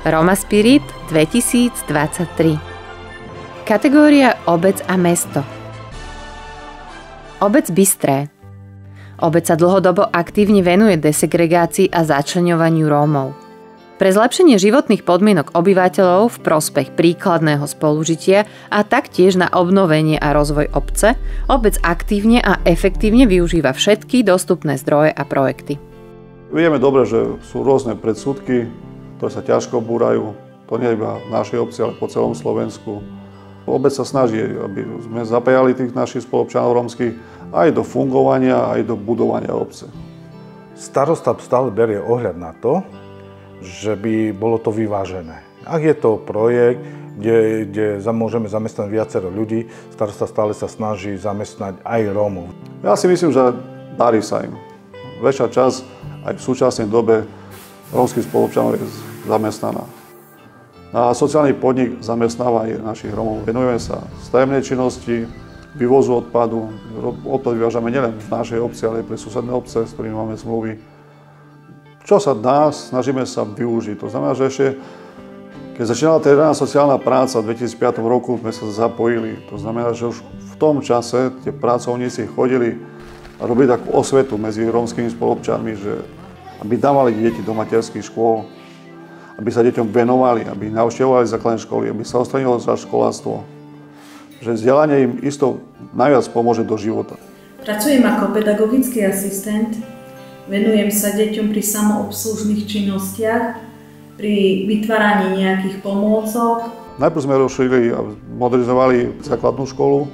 Roma Spirit 2023. Kategória Obec a mesto. Obec Bystré. Obec sa dlhodobo aktívne venuje desegregácii a začleňovaniu Rómov. Pre zlepšenie životných podmienok obyvateľov v prospech príkladného spolužitia a taktiež na obnovenie a rozvoj obce, obec aktívne a efektívne využíva všetky dostupné zdroje a projekty. Vieme dobre, že sú rôzne predsudky, ktoré sa ťažko búrajú. To nie iba v našej obci, ale po celom Slovensku. Obec sa snaží, aby sme zapájali tých našich spoluobčanov rómskych aj do fungovania, aj do budovania obce. Starosta stále berie ohľad na to, že by bolo to vyvážené. Ak je to projekt, kde môžeme zamestnať viacero ľudí, starosta stále sa snaží zamestnať aj Rómov. Ja si myslím, že darí sa im. Väčšia časť aj v súčasnej dobe rómskych spoluobčanov je zamestnaná. A sociálny podnik zamestnáva aj našich Rómov. Venujeme sa stavebnej činnosti, vývozu odpadu. Odpad vyvážame nielen v našej obci, ale aj pre susedné obce, s ktorými máme zmluvy. Čo sa dá, snažíme sa využiť. To znamená, že ešte, keď začínala terénna sociálna práca v 2005 roku, sme sa zapojili. To znamená, že už v tom čase tie pracovníci chodili a robili takú osvetu medzi rómskymi spoluobčanmi, že aby dávali deti do materských škôl, aby sa deťom venovali, aby navštevovali základné školy, aby sa odstranilo školáctvo. Že vzdelanie im isto najviac pomôže do života. Pracujem ako pedagogický asistent, venujem sa deťom pri samoobslužných činnostiach, pri vytváraní nejakých pomôcok. Najprv sme rozšírili a modernizovali základnú školu,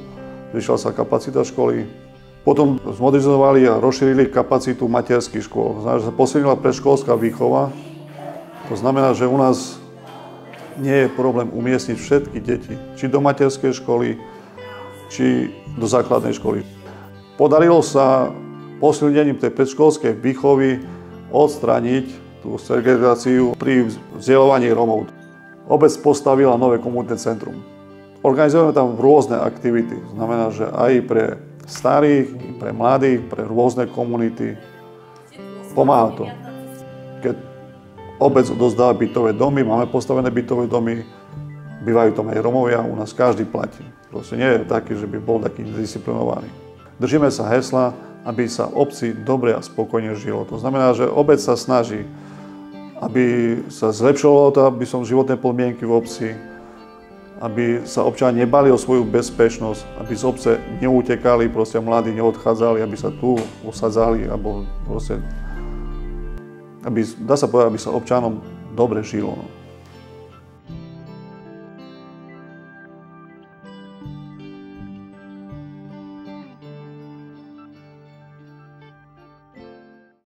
zvýšila sa kapacita školy. Potom zmodernizovali a rozšírili kapacitu materských škôl. Znamená, že sa posilnila predškolská výchova. To znamená, že u nás nie je problém umiestniť všetky deti, či do materskej školy, či do základnej školy. Podarilo sa posilnením tej predškolskej výchovy odstrániť tú segregáciu pri vzdelávaní Rómov. Obec postavila nové komunitné centrum. Organizujeme tam rôzne aktivity. Znamená, že aj pre starých, pre mladých, pre rôzne komunity. Pomáha to. Keď obec odovzdáva bytové domy, máme postavené bytové domy, bývajú tam aj Rómovia, u nás každý platí. Proste nie je taký, že by bol taký disciplinovaný. Držíme sa hesla, aby sa obci dobre a spokojne žilo. To znamená, že obec sa snaží, aby sa zlepšilo to, aby som životné podmienky v obci, aby sa občania nebali o svoju bezpečnosť, aby z obce neutekali, proste mladí neodchádzali, aby sa tu usadzali, alebo proste, dá sa povedať, aby sa občanom dobre žilo.